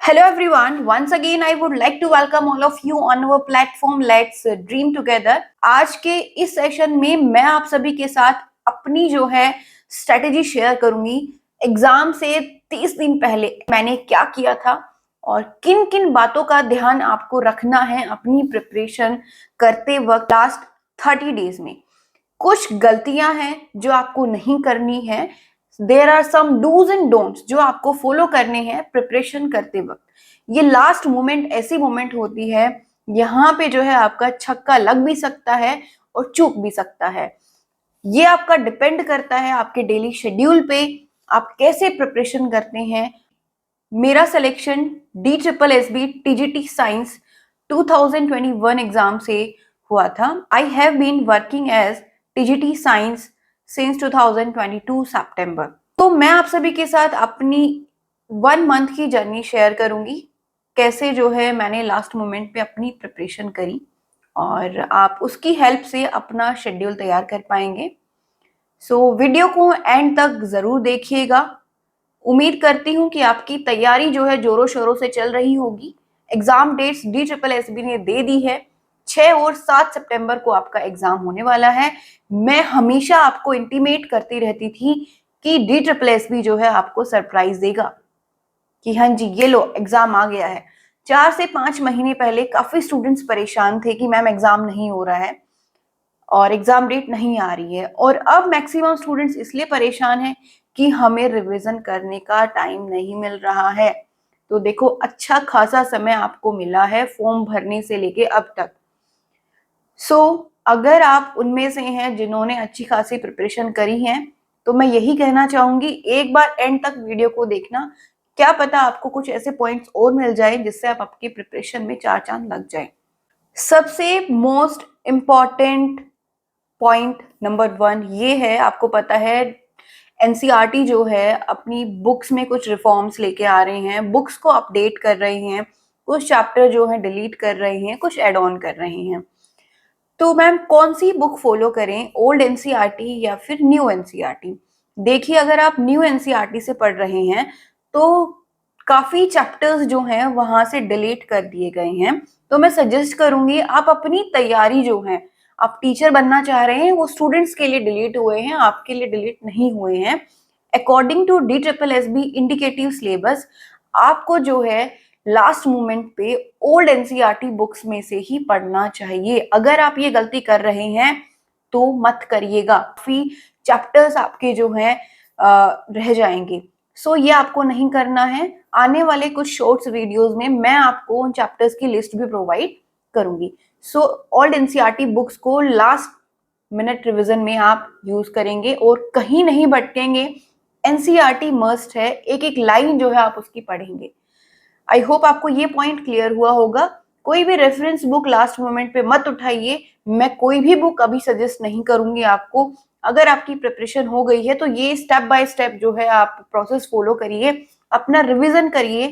Hello everyone, once again I would like to welcome all of you on our platform Let's Dream Together। आज के इस session में मैं आप सभी के साथ अपनी जो है स्ट्रेटेजी शेयर करूंगी। एग्जाम से 30 दिन पहले मैंने क्या किया था और किन किन बातों का ध्यान आपको रखना है अपनी प्रिपरेशन करते वक्त लास्ट 30 डेज में। कुछ गलतियां हैं जो आपको नहीं करनी है। There are some dos and don'ts जो आपको फॉलो करने हैं प्रिपरेशन करते वक्त। ये लास्ट मोमेंट ऐसी मोमेंट होती है, यहाँ पे जो है आपका छक्का लग भी सकता है और चूक भी सकता है। ये आपका डिपेंड करता है आपके डेली शेड्यूल पे, आप कैसे प्रिपरेशन करते हैं। मेरा selection DSSB TGT science 2021 exam से हुआ था। I have been working as TGT science since 2022 सितंबर। तो मैं आप सभी के साथ अपनी 1 मंथ की जर्नी शेयर करूंगी, कैसे जो है मैंने लास्ट मोमेंट पे अपनी प्रिपरेशन करी और आप उसकी हेल्प से अपना शेड्यूल तैयार कर पाएंगे। सो वीडियो को एंड तक जरूर देखिएगा। उम्मीद करती हूँ कि आपकी तैयारी जो है जोरों शोरों से चल रही होगी। एग्जाम डेट्स DSSB ने दे दी है। 6 और 7 सितंबर को आपका एग्जाम होने वाला है। मैं हमेशा आपको इंटीमेट करती रहती थी कि DSSB जो है आपको सरप्राइज देगा कि हाँ जी ये लो एग्जाम आ गया है। 4 से 5 महीने पहले काफी स्टूडेंट्स परेशान थे कि मैम एग्जाम नहीं हो रहा है और एग्जाम डेट नहीं आ रही है, और अब मैक्सिमम स्टूडेंट्स इसलिए परेशान हैं कि हमें रिवीजन करने का टाइम नहीं मिल रहा है। तो देखो अच्छा खासा समय आपको मिला है फॉर्म भरने से लेके अब तक। अगर आप उनमें से हैं जिन्होंने अच्छी खासी प्रिपरेशन करी है तो मैं यही कहना चाहूंगी, एक बार एंड तक वीडियो को देखना। क्या पता आपको कुछ ऐसे पॉइंट्स और मिल जाए जिससे आप आपकी प्रिपरेशन में 4 चांद लग जाए। सबसे मोस्ट इम्पॉर्टेंट पॉइंट नंबर 1 ये है, आपको पता है NCERT जो है अपनी बुक्स में कुछ रिफॉर्म्स लेके आ रहे हैं, बुक्स को अपडेट कर रहे हैं, कुछ चैप्टर जो है डिलीट कर रहे हैं, कुछ एड ऑन कर रहे हैं। तो मैम कौन सी बुक फॉलो करें, ओल्ड NCERT या फिर न्यू NCERT? देखिए अगर आप न्यू NCERT से पढ़ रहे हैं तो काफी चैप्टर्स जो हैं वहां से डिलीट कर दिए गए हैं। तो मैं सजेस्ट करूंगी आप अपनी तैयारी जो है, आप टीचर बनना चाह रहे हैं वो स्टूडेंट्स के लिए डिलीट हुए हैं, आपके लिए डिलीट नहीं हुए हैं। According to DSSB indicative syllabus आपको जो है लास्ट मोमेंट पे ओल्ड NCERT बुक्स में से ही पढ़ना चाहिए। अगर आप ये गलती कर रहे हैं तो मत करिएगा, काफी चैप्टर्स आपके जो हैं रह जाएंगे। ये आपको नहीं करना है। आने वाले कुछ शॉर्ट्स वीडियोस में मैं आपको उन चैप्टर्स की लिस्ट भी प्रोवाइड करूंगी। ओल्ड NCERT बुक्स को लास्ट मिनट रिवीजन में आप यूज करेंगे और कहीं नहीं भटकेंगे। NCERT मस्ट है, एक एक लाइन जो है आप उसकी पढ़ेंगे। आई होप आपको ये पॉइंट क्लियर हुआ होगा। कोई भी रेफरेंस बुक लास्ट मोमेंट पे मत उठाइए। मैं कोई भी बुक अभी सजेस्ट नहीं करूंगी आपको। अगर आपकी प्रिपरेशन हो गई है तो ये स्टेप बाय स्टेप जो है आप प्रोसेस फॉलो करिए, अपना रिवीजन करिए।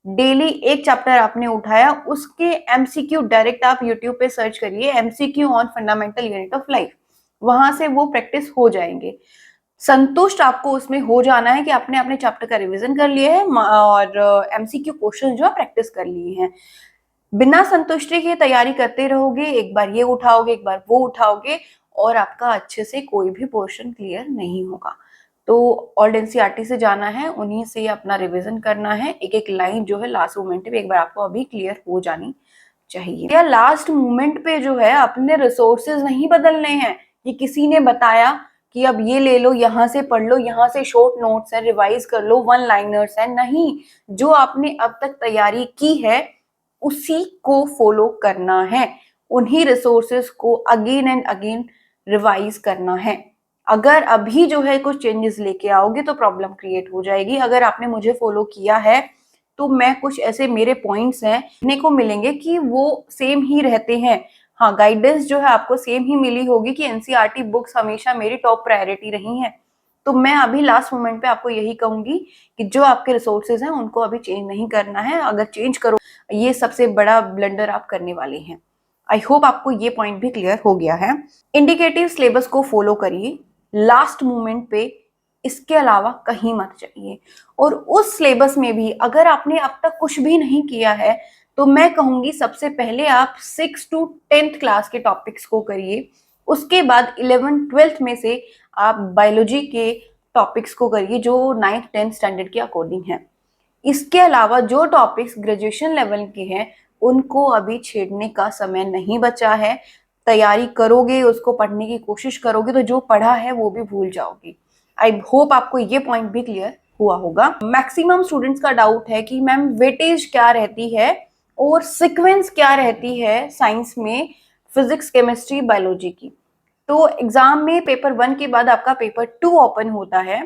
डेली एक चैप्टर आपने उठाया उसके MCQ डायरेक्ट आप यूट्यूब पे सर्च करिए, MCQ on fundamental unit of life, वहां से वो प्रैक्टिस हो जाएंगे। संतुष्ट आपको उसमें हो जाना है कि आपने अपने चैप्टर का रिवीजन कर लिया है और MCQ क्वेश्चन जो है प्रैक्टिस कर लिए हैं। बिना संतुष्टि के तैयारी करते रहोगे, एक बार ये उठाओगे एक बार वो उठाओगे और आपका अच्छे से कोई भी पोर्शन क्लियर नहीं होगा। तो ओल्ड NCERT से जाना है, उन्हीं से अपना रिवीजन करना है। एक एक लाइन जो है लास्ट मोमेंट पे एक बार आपको अभी क्लियर हो जानी चाहिए। या लास्ट मोमेंट पे जो है अपने रिसोर्सेज नहीं बदलने हैं कि किसी ने बताया कि अब ये ले लो, यहाँ से पढ़ लो, यहाँ से शॉर्ट नोट्स है रिवाइज कर लो, 1 लाइनर्स है। नहीं, जो आपने अब तक तैयारी की है उसी को फॉलो करना है, उन्हीं रिसोर्सेज को अगेन एंड अगेन रिवाइज करना है। अगर अभी जो है कुछ चेंजेस लेके आओगे तो प्रॉब्लम क्रिएट हो जाएगी। अगर आपने मुझे फॉलो किया है तो मैं कुछ ऐसे मेरे पॉइंट्स हैं देखने को मिलेंगे कि वो सेम ही रहते हैं। हाँ, गाइडेंस जो है आपको सेम ही मिली होगी कि NCERT बुक्स हमेशा मेरी टॉप प्रायोरिटी रही हैं। तो मैं अभी लास्ट मोमेंट पे आपको यही कहूंगी कि जो आपके रिसोर्सेज हैं उनको अभी चेंज नहीं करना है। अगर चेंज करो ये सबसे बड़ा ब्लंडर आप करने वाले हैं। आई होप आपको ये पॉइंट भी क्लियर हो गया है। इंडिकेटिव सिलेबस को फॉलो करिए। लास्ट मोमेंट पे इसके अलावा कहीं मत जाइए। और उस सिलेबस में भी अगर आपने अब तक कुछ भी नहीं किया है तो मैं कहूंगी सबसे पहले आप 6 to 10th क्लास के टॉपिक्स को करिए। उसके बाद 11th-12th में से आप बायोलॉजी के टॉपिक्स को करिए जो 9th-10th स्टैंडर्ड के अकॉर्डिंग है। इसके अलावा जो टॉपिक्स ग्रेजुएशन लेवल के हैं उनको अभी छेड़ने का समय नहीं बचा है। तैयारी करोगे, उसको पढ़ने की कोशिश करोगे तो जो पढ़ा है वो भी भूल जाओगे। आई होप आपको ये पॉइंट भी क्लियर हुआ होगा। मैक्सिमम स्टूडेंट्स का डाउट है कि मैम वेटेज क्या रहती है और सीक्वेंस क्या रहती है साइंस में, फिजिक्स, केमिस्ट्री, बायोलॉजी की। तो एग्जाम में पेपर 1 के बाद आपका पेपर 2 ओपन होता है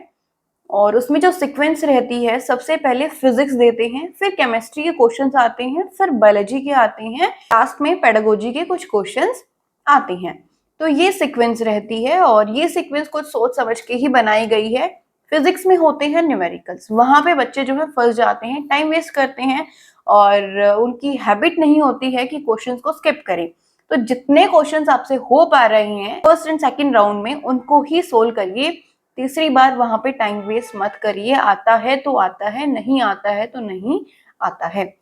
और उसमें जो सीक्वेंस रहती है सबसे पहले फिजिक्स देते हैं, फिर केमिस्ट्री के क्वेश्चंस आते हैं, फिर बायोलॉजी के आते हैं, लास्ट में पेडागोजी के कुछ क्वेश्चंस आते हैं। तो ये सीक्वेंस रहती है और ये सीक्वेंस कुछ सोच समझ के ही बनाई गई है। फिजिक्स में होते हैं न्यूमेरिकल्स, वहां पे बच्चे जो है फंस जाते हैं, टाइम वेस्ट करते हैं और उनकी हैबिट नहीं होती है कि क्वेश्चंस को स्किप करें। तो जितने क्वेश्चंस आपसे हो पा रहे हैं फर्स्ट एंड सेकंड राउंड में उनको ही सोल्व करिए। तीसरी बार वहां पे टाइम वेस्ट मत करिए। आता है तो आता है, नहीं आता है तो नहीं आता है।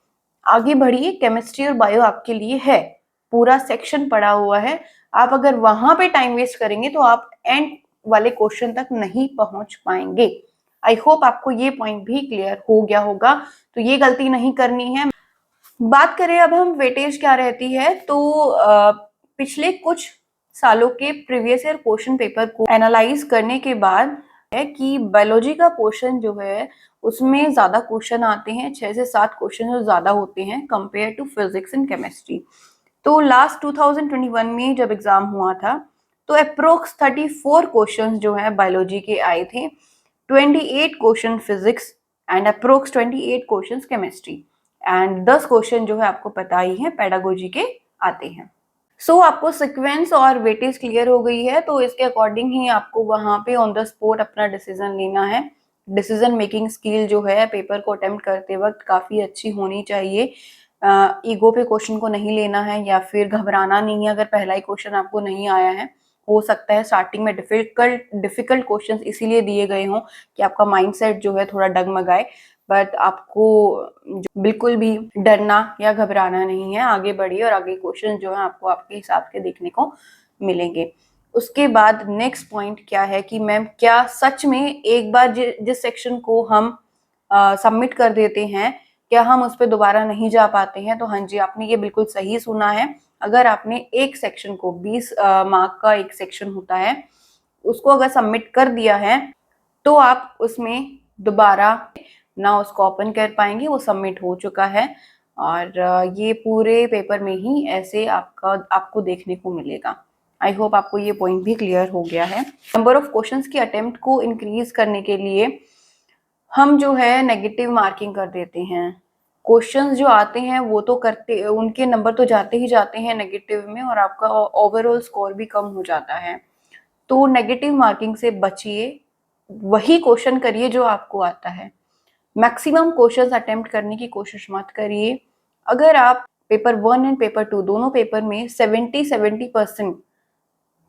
आगे बढ़िए। केमिस्ट्री और बायो आपके लिए है, पूरा सेक्शन पड़ा हुआ है। आप अगर वहां पे टाइम वेस्ट करेंगे तो आप एंड वाले क्वेश्चन तक नहीं पहुंच पाएंगे। आई होप आपको ये पॉइंट भी क्लियर हो गया होगा, तो ये गलती नहीं करनी है। बात करें अब हम वेटेज क्या रहती है, तो पिछले कुछ सालों के प्रीवियस ईयर क्वेश्चन पेपर को एनालाइज करने के बाद है कि बायोलॉजी का पोर्शन जो है उसमें ज्यादा क्वेश्चन आते हैं, 6 से 7 क्वेश्चन जो ज्यादा होते हैं compare to physics and chemistry. तो लास्ट 2021 में जब एग्जाम हुआ था तो अप्रोक्स 34 क्वेश्चन जो है बायोलॉजी के आए थे, 28 question physics and approx 28 question chemistry and 10 question जो है आपको पता ही है पेडागोजी के आते हैं। सो आपको सीक्वेंस और वेटेज क्लियर हो गई है, तो इसके अकॉर्डिंग ही आपको वहां पे ऑन द स्पॉट अपना डिसीजन लेना है। डिसीजन मेकिंग स्किल जो है पेपर को अटेम्प्ट करते वक्त काफी अच्छी होनी चाहिए। ईगो पे क्वेश्चन को नहीं लेना है या फिर घबराना नहीं है अगर पहला ही क्वेश्चन आपको नहीं आया है। हो सकता है स्टार्टिंग में डिफिकल्ट क्वेश्चंस इसीलिए दिए गए हों कि आपका माइंडसेट जो है थोड़ा डगमगाए, बट आपको बिल्कुल भी डरना या घबराना नहीं है। आगे बढ़िए और आगे क्वेश्चन जो है आपको आपके हिसाब के देखने को मिलेंगे। उसके बाद नेक्स्ट पॉइंट क्या है कि मैम क्या सच में एक बार जिस सेक्शन को हम सबमिट कर देते हैं क्या हम उस पर दोबारा नहीं जा पाते हैं? तो हाँ जी, आपने ये बिल्कुल सही सुना है। अगर आपने एक सेक्शन को 20 मार्क का एक सेक्शन होता है उसको अगर सबमिट कर दिया है तो आप उसमें दोबारा ना उसको ओपन कर पाएंगे, वो सबमिट हो चुका है। और ये पूरे पेपर में ही ऐसे आपको देखने को मिलेगा। आई होप आपको ये पॉइंट भी क्लियर हो गया है। नंबर ऑफ क्वेश्चंस की अटेम्प्ट को इंक्रीज करने के लिए हम जो है नेगेटिव मार्किंग कर देते हैं। क्वेश्चंस जो आते हैं वो तो करते, उनके नंबर तो जाते ही जाते हैं नेगेटिव में और आपका ओवरऑल स्कोर भी कम हो जाता है। तो नेगेटिव मार्किंग से बचिए, वही क्वेश्चन करिए जो आपको आता है। मैक्सिमम क्वेश्चंस अटेम्प्ट करने की कोशिश मत करिए। अगर आप पेपर 1 एंड पेपर 2 दोनों पेपर में 70%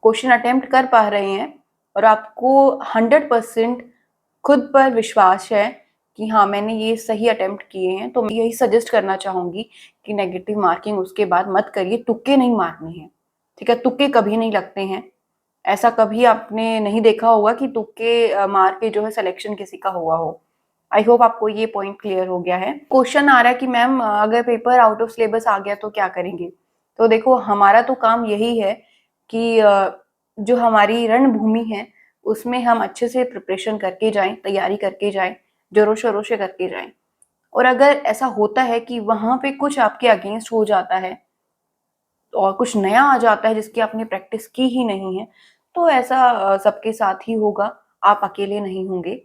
क्वेश्चन अटेम्प्ट कर पा रहे हैं और आपको 100% खुद पर विश्वास है कि हाँ मैंने ये सही अटेम्प्ट किए हैं, तो मैं यही सजेस्ट करना चाहूंगी कि नेगेटिव मार्किंग उसके बाद मत करिए। तुक्के नहीं मारने हैं, ठीक है? तुक्के कभी नहीं लगते हैं। ऐसा कभी आपने नहीं देखा होगा कि तुक्के मार के जो है सिलेक्शन किसी का हुआ हो। आई होप आपको ये पॉइंट क्लियर हो गया है। क्वेश्चन आ रहा है कि मैम अगर पेपर आउट ऑफ सिलेबस आ गया तो क्या करेंगे? तो देखो हमारा तो काम यही है कि जो हमारी रणभूमि है उसमें हम अच्छे से प्रिपरेशन करके जाएं, तैयारी करके जाएं, जोरों शोरों से करके जाएं। और अगर ऐसा होता है कि वहां पे कुछ आपके अगेंस्ट हो जाता है और कुछ नया आ जाता है जिसकी आपने प्रैक्टिस की ही नहीं है, तो ऐसा सबके साथ ही होगा, आप अकेले नहीं होंगे।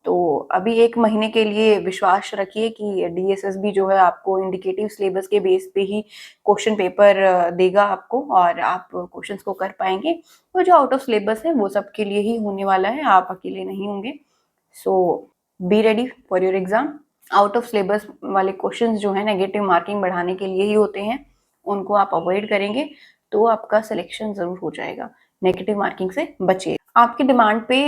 तो अभी 1 महीने के लिए विश्वास रखिए कि डीएसएसबी जो है आपको इंडिकेटिव सिलेबस के बेस पे ही क्वेश्चन पेपर देगा आपको और आप क्वेश्चंस को कर पाएंगे। तो जो आउट ऑफ सिलेबस है वो सबके लिए ही होने वाला है, आप अकेले नहीं होंगे। So be ready for your exam. Out of syllabus वाले क्वेश्चंस जो है नेगेटिव मार्किंग बढ़ाने के लिए ही होते हैं, उनको आप अवॉइड करेंगे तो आपका सिलेक्शन जरूर हो जाएगा। नेगेटिव मार्किंग से बचिए। आपकी डिमांड पे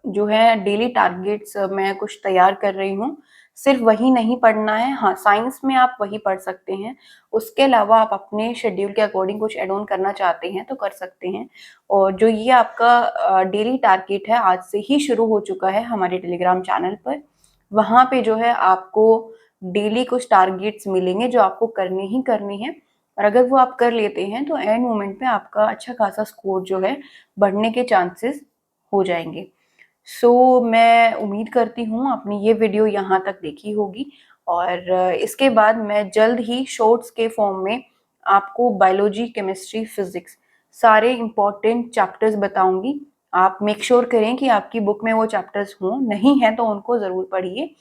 जो है डेली टारगेट्स मैं कुछ तैयार कर रही हूँ। सिर्फ वही नहीं पढ़ना है, हाँ साइंस में आप वही पढ़ सकते हैं। उसके अलावा आप अपने शेड्यूल के अकॉर्डिंग कुछ ऐड ऑन करना चाहते हैं तो कर सकते हैं। और जो ये आपका डेली टारगेट है आज से ही शुरू हो चुका है हमारे टेलीग्राम चैनल पर। वहाँ पे जो है आपको डेली कुछ टारगेट्स मिलेंगे जो आपको करने ही करने हैं। और अगर वो आप कर लेते हैं तो एंड मोमेंट पे आपका अच्छा खासा स्कोर जो है बढ़ने के चांसेस हो जाएंगे। मैं उम्मीद करती हूँ आपने ये वीडियो यहाँ तक देखी होगी। और इसके बाद मैं जल्द ही शॉर्ट्स के फॉर्म में आपको बायोलॉजी, केमिस्ट्री, फिजिक्स सारे इंपॉर्टेंट चैप्टर्स बताऊंगी। आप मेक श्योर करें कि आपकी बुक में वो चैप्टर्स हों, नहीं है तो उनको ज़रूर पढ़िए।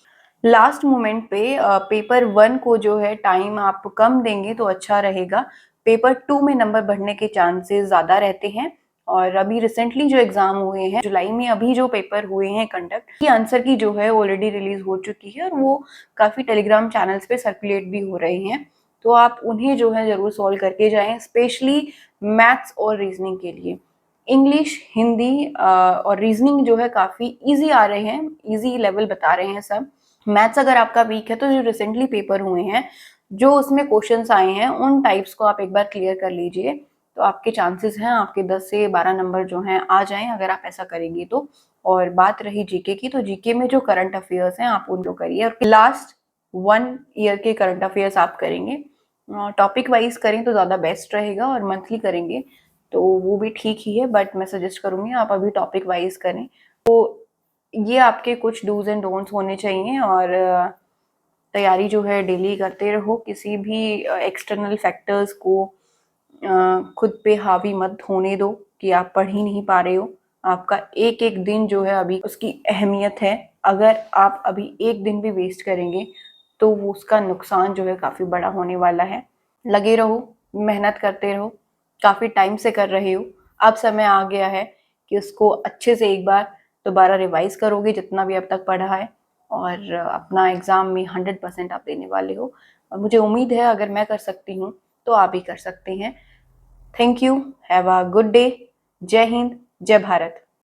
लास्ट मोमेंट पे पेपर 1 को जो है टाइम आप कम देंगे तो अच्छा रहेगा। पेपर 2 में नंबर बढ़ने के चांसेस ज़्यादा रहते हैं। और अभी रिसेंटली जो एग्जाम हुए हैं जुलाई में, अभी जो पेपर हुए हैं कंडक्ट की आंसर की जो है ऑलरेडी रिलीज हो चुकी है और वो काफ़ी टेलीग्राम चैनल्स पे सर्कुलेट भी हो रहे हैं। तो आप उन्हें जो है ज़रूर सॉल्व करके जाएं, स्पेशली मैथ्स और रीजनिंग के लिए। इंग्लिश, हिंदी और रीजनिंग जो है काफ़ी ईजी आ रहे हैं, ईजी लेवल बता रहे हैं सब। मैथ्स अगर आपका वीक है तो जो रिसेंटली पेपर हुए हैं, जो उसमें क्वेश्चंस आए हैं, उन टाइप्स को आप एक बार क्लियर कर लीजिए। तो आपके चांसेस हैं आपके 10 से 12 नंबर जो हैं आ जाएं अगर आप ऐसा करेंगे तो। और बात रही जीके की, तो जीके में जो करंट अफेयर्स हैं आप उनको करिए और लास्ट 1 ईयर के करंट अफेयर्स आप करेंगे। टॉपिक वाइज करें तो ज़्यादा बेस्ट रहेगा, और मंथली करेंगे तो वो भी ठीक ही है, बट मैं सजेस्ट करूँगी आप अभी टॉपिक वाइज करें। तो ये आपके कुछ डूज एंड डोंट्स होने चाहिए। और तैयारी जो है डेली करते रहो, किसी भी एक्सटर्नल फैक्टर्स को खुद पे हावी मत होने दो कि आप पढ़ ही नहीं पा रहे हो। आपका एक एक दिन जो है अभी उसकी अहमियत है। अगर आप अभी एक दिन भी वेस्ट करेंगे तो वो उसका नुकसान जो है काफ़ी बड़ा होने वाला है। लगे रहो, मेहनत करते रहो, काफ़ी टाइम से कर रहे हो, अब समय आ गया है कि उसको अच्छे से एक बार दोबारा रिवाइज करोगे जितना भी अब तक पढ़ा है, और अपना एग्ज़ाम में 100% आप देने वाले हो। और मुझे उम्मीद है अगर मैं कर सकती हूँ तो आप भी कर सकते हैं। Thank you, have a good day. जय हिंद, जय भारत।